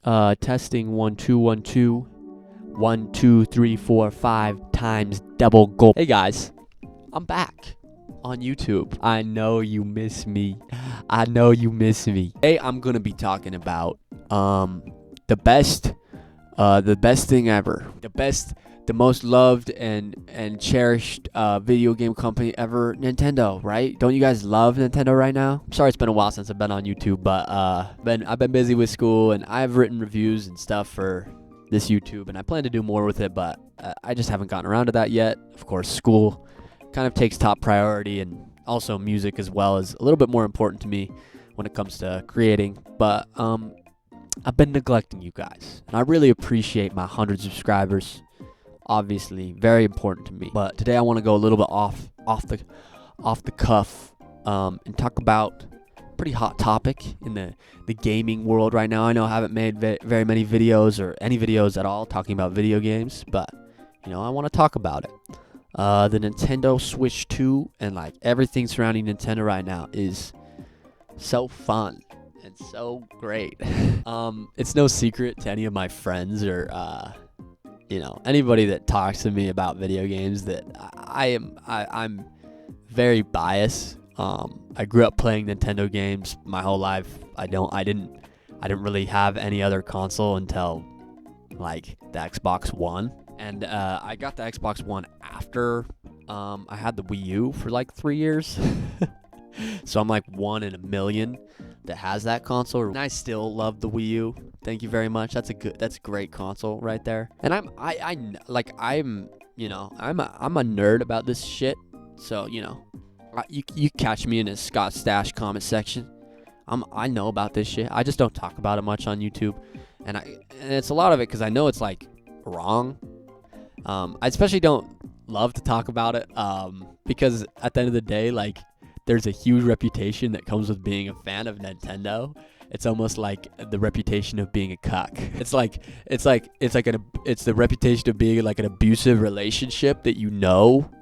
Testing 1 2 1 2 1 2 3 4 5 times double gold. Hey guys, I'm back on YouTube. I know you miss me. I know you miss me. Today I'm gonna be talking about the best thing ever, the most loved and cherished video game company ever, Nintendo, right? Don't you guys love Nintendo right now? I'm sorry it's been a while since I've been on YouTube, but I've been busy with school, and I've written reviews and stuff for this YouTube, and I plan to do more with it, but I just haven't gotten around to that yet. Of course, school kind of takes top priority, and also music as well is a little bit more important to me when it comes to creating, but I've been neglecting you guys, and I really appreciate my 100 subscribers. Obviously, very important to me. But today I want to go a little bit off the cuff and talk about a pretty hot topic in the gaming world right now. I know I haven't made very many videos or any videos at all talking about video games, but I want to talk about it. The Nintendo Switch 2 and like everything surrounding Nintendo right now is so fun and so great. It's no secret to any of my friends or anybody that talks to me about video games that I'm very biased. I grew up playing Nintendo games my whole life. I didn't really have any other console until like the Xbox One, and I got the Xbox One after I had the Wii U for like 3 years. So I'm like one in a million that has that console, and I still love the Wii U. Thank you very much. That's a great console right there. And I'm a nerd about this shit. So you catch me in a Scott Stash comment section. I know about this shit. I just don't talk about it much on YouTube, and it's a lot of it because I know it's like wrong. I especially don't love to talk about it because at the end of the day, like, there's a huge reputation that comes with being a fan of Nintendo. It's almost like the reputation of being a cuck. It's the reputation of being like an abusive relationship that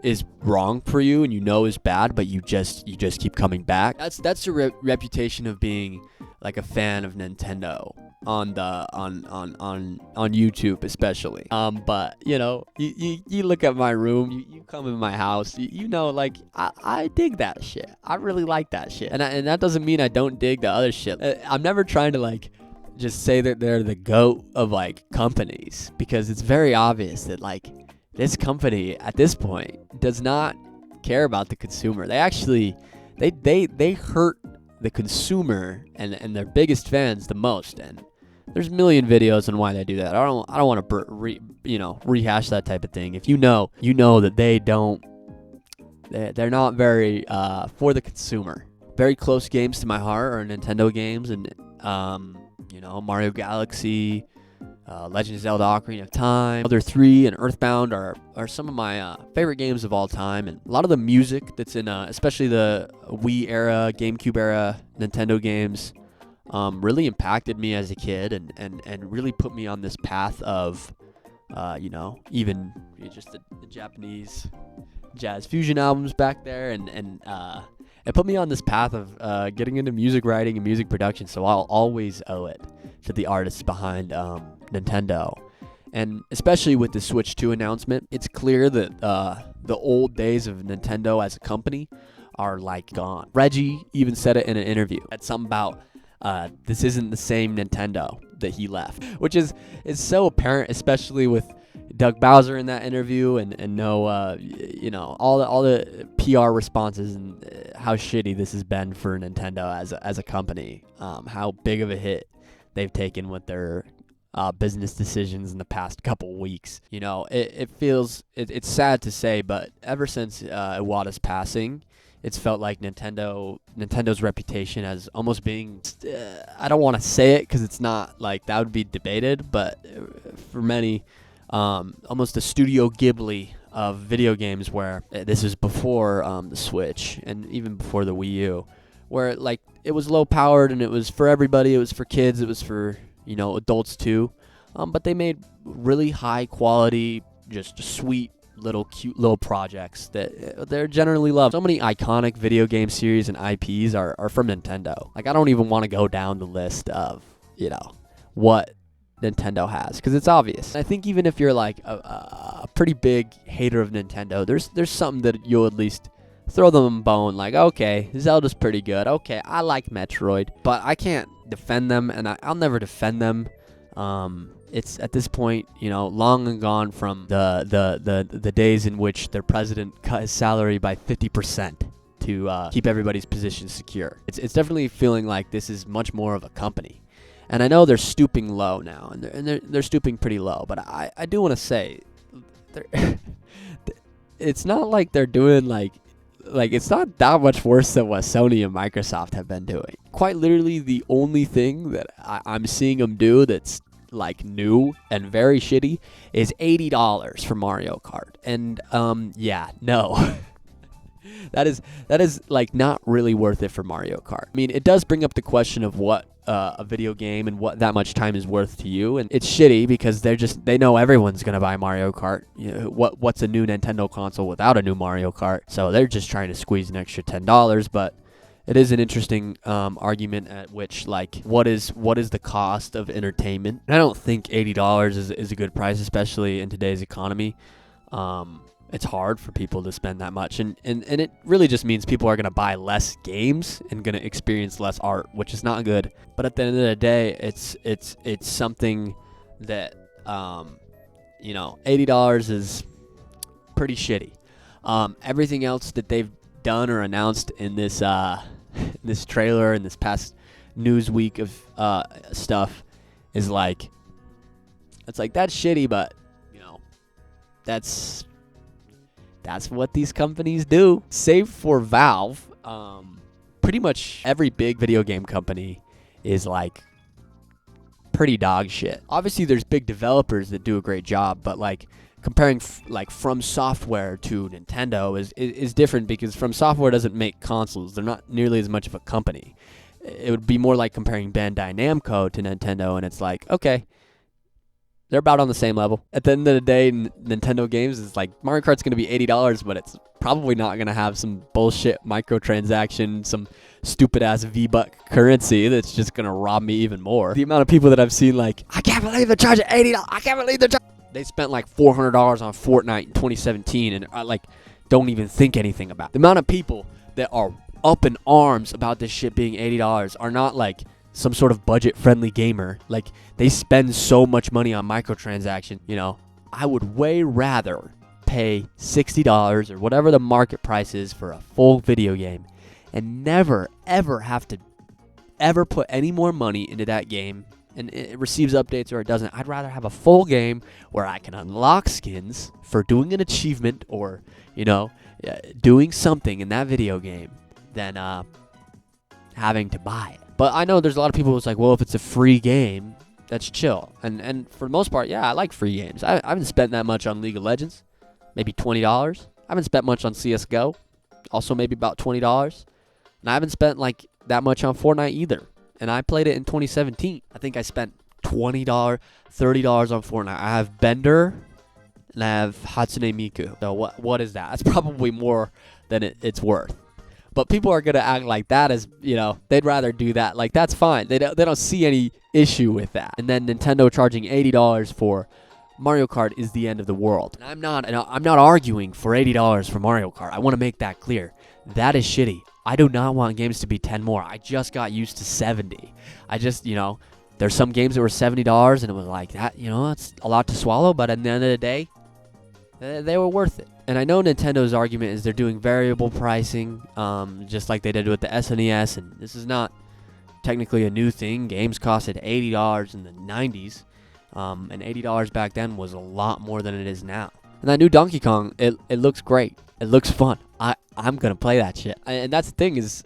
is wrong for you and is bad, but you just keep coming back. That's the reputation of being like a fan of Nintendo on YouTube especially. But you look at my room, you come in my house, like I dig that shit. I really like that shit, and that doesn't mean I don't dig the other shit. I'm never trying to like just say that they're the GOAT of like companies, because it's very obvious that like this company at this point does not care about the consumer. They actually they hurt the consumer and their biggest fans the most, and there's a million videos on why they do that. I don't want to rehash that type of thing. If you know that they're not very for the consumer. Very close games to my heart are Nintendo games, and Mario Galaxy, Legend of Zelda: Ocarina of Time, Mother 3, and Earthbound are some of my favorite games of all time. And a lot of the music that's in especially the Wii era, GameCube era Nintendo games really impacted me as a kid, and really put me on this path of even just the Japanese jazz fusion albums back there, and it put me on this path of getting into music writing and music production. So I'll always owe it to the artists behind Nintendo. And especially with the Switch 2 announcement, it's clear that the old days of Nintendo as a company are like gone. Reggie even said it in an interview. It's something about this isn't the same Nintendo that he left, which is so apparent, especially with Doug Bowser in that interview, and all the PR responses and how shitty this has been for Nintendo as a company. How big of a hit they've taken with their business decisions in the past couple weeks. It's sad to say, but ever since Iwata's passing, it's felt like Nintendo's reputation as almost being, I don't want to say it because it's not like that would be debated, but for many, almost a Studio Ghibli of video games, where this is before the Switch and even before the Wii U, where like it was low powered and it was for everybody. It was for kids. It was for adults too, but they made really high quality, just sweet little cute little projects that they're generally loved. So many iconic video game series and IPs are from Nintendo. Like, I don't even want to go down the list of what Nintendo has, because it's obvious. I think even if you're like a pretty big hater of Nintendo, there's something that you'll at least throw them a bone, like, okay, Zelda's pretty good. Okay, I like Metroid, but I can't defend them, and I'll never defend them. It's at this point, you know, long and gone from the days in which their president cut his salary by 50% to keep everybody's position secure. It's definitely feeling like this is much more of a company. And I know they're stooping low now, and they're stooping pretty low, but I do want to say, it's not like they're doing like it's not that much worse than what Sony and Microsoft have been doing. Quite literally, the only thing that I'm seeing them do that's like new and very shitty is $80 for Mario Kart. And yeah, no. that is like not really worth it for Mario Kart. I mean, it does bring up the question of what a video game and what that much time is worth to you, and it's shitty because they know everyone's gonna buy Mario Kart. You know, what's a new Nintendo console without a new Mario Kart? So they're just trying to squeeze an extra $10, but it is an interesting argument at which, like, what is the cost of entertainment? And I don't think $80 is a good price, especially in today's economy. It's hard for people to spend that much, and it really just means people are going to buy less games and going to experience less art, which is not good. But at the end of the day, it's something that you know, $80 is pretty shitty. Everything else that they've done or announced in this this trailer and this past news week of stuff is like, it's like, that's shitty, but you know, that's what these companies do. Save for Valve, pretty much every big video game company is like pretty dog shit. Obviously there's big developers that do a great job, but like comparing like From Software to Nintendo is different, because From Software doesn't make consoles. They're not nearly as much of a company. It would be more like comparing Bandai Namco to Nintendo, and it's like, okay, they're about on the same level. At the end of the day, Nintendo games is like, Mario Kart's going to be $80, but it's probably not going to have some bullshit microtransaction, some stupid-ass V-Buck currency that's just going to rob me even more. The amount of people that I've seen like, I can't believe they're charging $80. I can't believe they're charging. They spent like $400 on Fortnite in 2017 and like don't even think anything about it. The amount of people that are up in arms about this shit being $80 are not like some sort of budget-friendly gamer. Like, they spend so much money on microtransaction. You know, I would way rather pay $60 or whatever the market price is for a full video game and never, ever have to ever put any more money into that game, and it receives updates or it doesn't. I'd rather have a full game where I can unlock skins for doing an achievement or, you know, doing something in that video game than having to buy it. But I know there's a lot of people who's like, well, if it's a free game, that's chill. And for the most part, yeah, I like free games. I haven't spent that much on League of Legends, maybe $20. I haven't spent much on CSGO, also maybe about $20. And I haven't spent like that much on Fortnite either. And I played it in 2017. I think I spent $20, $30 on Fortnite. I have Bender and I have Hatsune Miku. So what is that? That's probably more than it's worth. But people are going to act like that is, you know, they'd rather do that. Like, that's fine. They don't see any issue with that. And then Nintendo charging $80 for Mario Kart is the end of the world. And I'm not arguing for $80 for Mario Kart. I want to make that clear. That is shitty. I do not want games to be 10 more. I just got used to 70. You know, there's some games that were $70 and it was like that, you know, it's a lot to swallow, but at the end of the day, they were worth it. And I know Nintendo's argument is they're doing variable pricing, just like they did with the SNES, and this is not technically a new thing. Games costed $80 in the 90s, and $80 back then was a lot more than it is now. And that new Donkey Kong, it looks great. It looks fun. I'm gonna play that shit. And that's the thing is,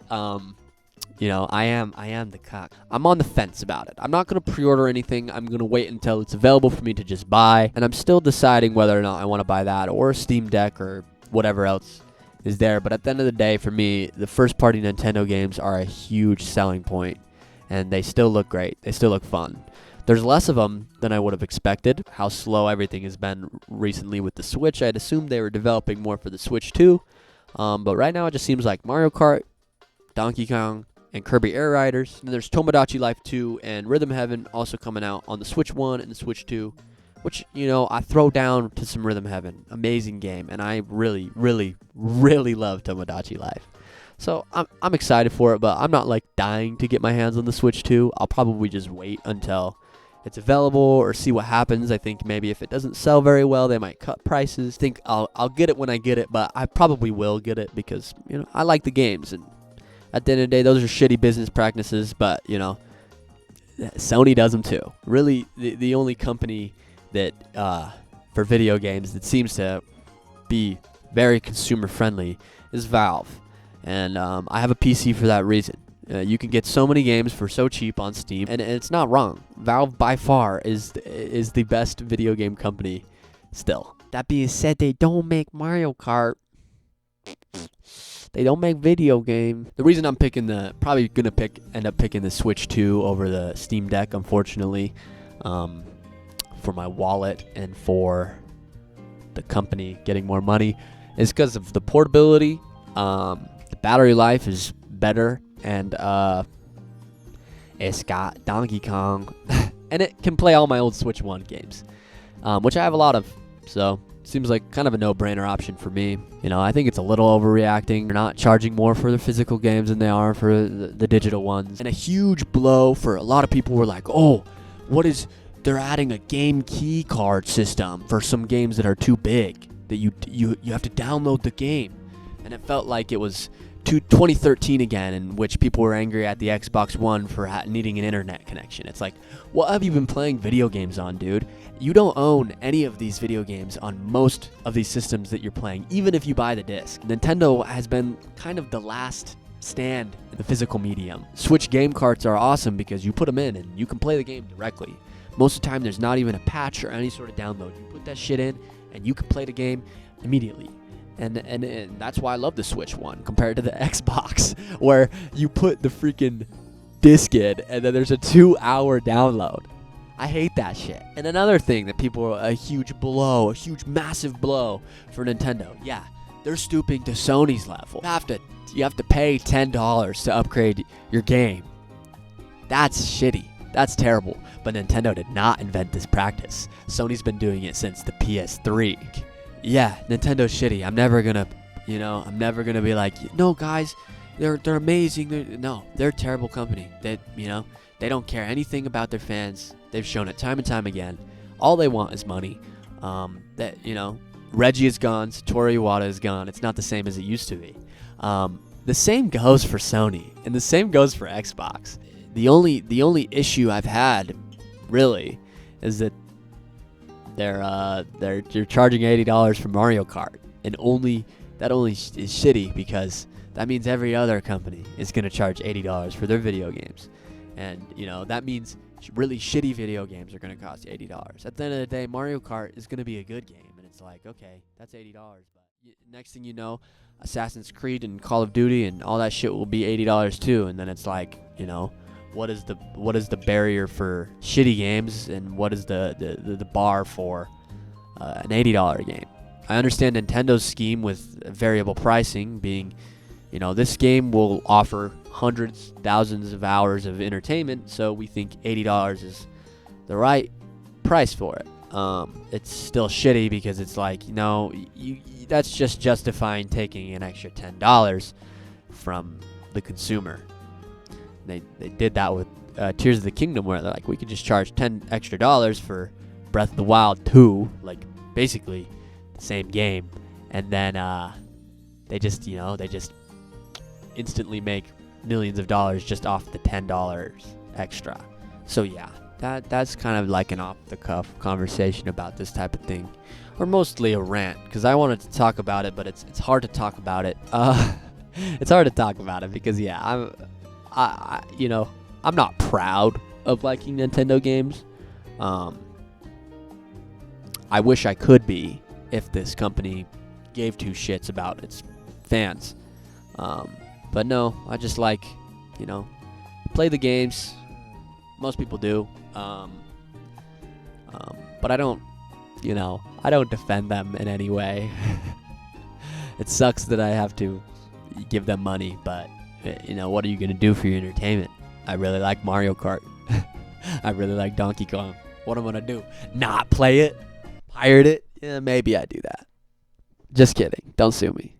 you know, I am the cock. I'm on the fence about it. I'm not gonna pre-order anything. I'm gonna wait until it's available for me to just buy. And I'm still deciding whether or not I want to buy that or a Steam Deck or whatever else is there. But at the end of the day, for me, the first-party Nintendo games are a huge selling point, and they still look great. They still look fun. There's less of them than I would have expected. How slow everything has been recently with the Switch. I'd assumed they were developing more for the Switch too. But right now it just seems like Mario Kart, Donkey Kong, and Kirby Air Riders. And there's Tomodachi Life 2 and Rhythm Heaven also coming out on the Switch 1 and the Switch 2, which, you know, I throw down to some Rhythm Heaven. Amazing game, and I really, really, really love Tomodachi Life. So I'm excited for it, but I'm not like dying to get my hands on the Switch 2. I'll probably just wait until it's available or see what happens. I think maybe if it doesn't sell very well, they might cut prices. Think I'll get it when I get it, but I probably will get it because, you know, I like the games, and at the end of the day, those are shitty business practices, but, you know, Sony does them too. Really, the only company that for video games that seems to be very consumer friendly is Valve. And I have a PC for that reason. You can get so many games for so cheap on Steam, and it's not wrong. Valve by far is the best video game company still. That being said, they don't make Mario Kart. They don't make video game. The reason I'm picking probably gonna end up picking the Switch 2 over the Steam Deck, unfortunately, for my wallet and for the company getting more money, is because of the portability. The battery life is better, and it's got Donkey Kong, and it can play all my old Switch 1 games, which I have a lot of, so seems like kind of a no-brainer option for me. You know, I think it's a little overreacting. They're not charging more for the physical games than they are for the digital ones, and a huge blow for a lot of people were like, oh, they're adding a game key card system for some games that are too big, that you have to download the game. And it felt like it was 2013 again, in which people were angry at the Xbox One for needing an internet connection. It's like, what have you been playing video games on, dude? You don't own any of these video games on most of these systems that you're playing, even if you buy the disc. Nintendo has been kind of the last stand in the physical medium. Switch game carts are awesome because you put them in and you can play the game directly. Most of the time, there's not even a patch or any sort of download. You put that shit in and you can play the game immediately. And that's why I love the Switch one compared to the Xbox, where you put the freaking disc in and then there's a 2-hour download. I hate that shit. And another thing that people are a huge massive blow for Nintendo. Yeah, they're stooping to Sony's level. You have to pay $10 to upgrade your game. That's shitty. That's terrible. But Nintendo did not invent this practice. Sony's been doing it since the PS3. Yeah, Nintendo's shitty. I'm never gonna be like, no guys, they're amazing. They're a terrible company. They don't care anything about their fans. They've shown it time and time again. All they want is money. Reggie is gone, Satoru Iwata is gone. It's not the same as it used to be. The same goes for Sony, and the same goes for Xbox. The only issue I've had, really, is that they're charging $80 for Mario Kart, and that only is shitty because that means every other company is gonna charge $80 for their video games, and that means really shitty video games are gonna cost $80. At the end of the day, Mario Kart is gonna be a good game, and it's like, okay, that's $80, but next thing you know, Assassin's Creed and Call of Duty and all that shit will be $80 too, and then it's like, what is the barrier for shitty games, and what is the bar for an $80 game? I understand Nintendo's scheme with variable pricing being, this game will offer hundreds, thousands of hours of entertainment, so we think $80 is the right price for it. It's still shitty because it's like, that's just justifying taking an extra $10 from the consumer. They did that with Tears of the Kingdom, where they're like, we could just charge $10 extra for Breath of the Wild 2, like basically the same game, and then they just instantly make millions of dollars just off the $10 extra. So yeah, that's kind of like an off-the-cuff conversation about this type of thing, or mostly a rant, because I wanted to talk about it, but it's hard to talk about it. It's hard to talk about it because I'm not proud of liking Nintendo games. I wish I could be if this company gave two shits about its fans. But no, I just like, play the games. Most people do. But I don't defend them in any way. It sucks that I have to give them money, but You know, what are you gonna do for your entertainment? I really like Mario Kart. I really like Donkey Kong. What am I gonna do? Not play it? Pirate it? Yeah, maybe I do that. Just kidding. Don't sue me.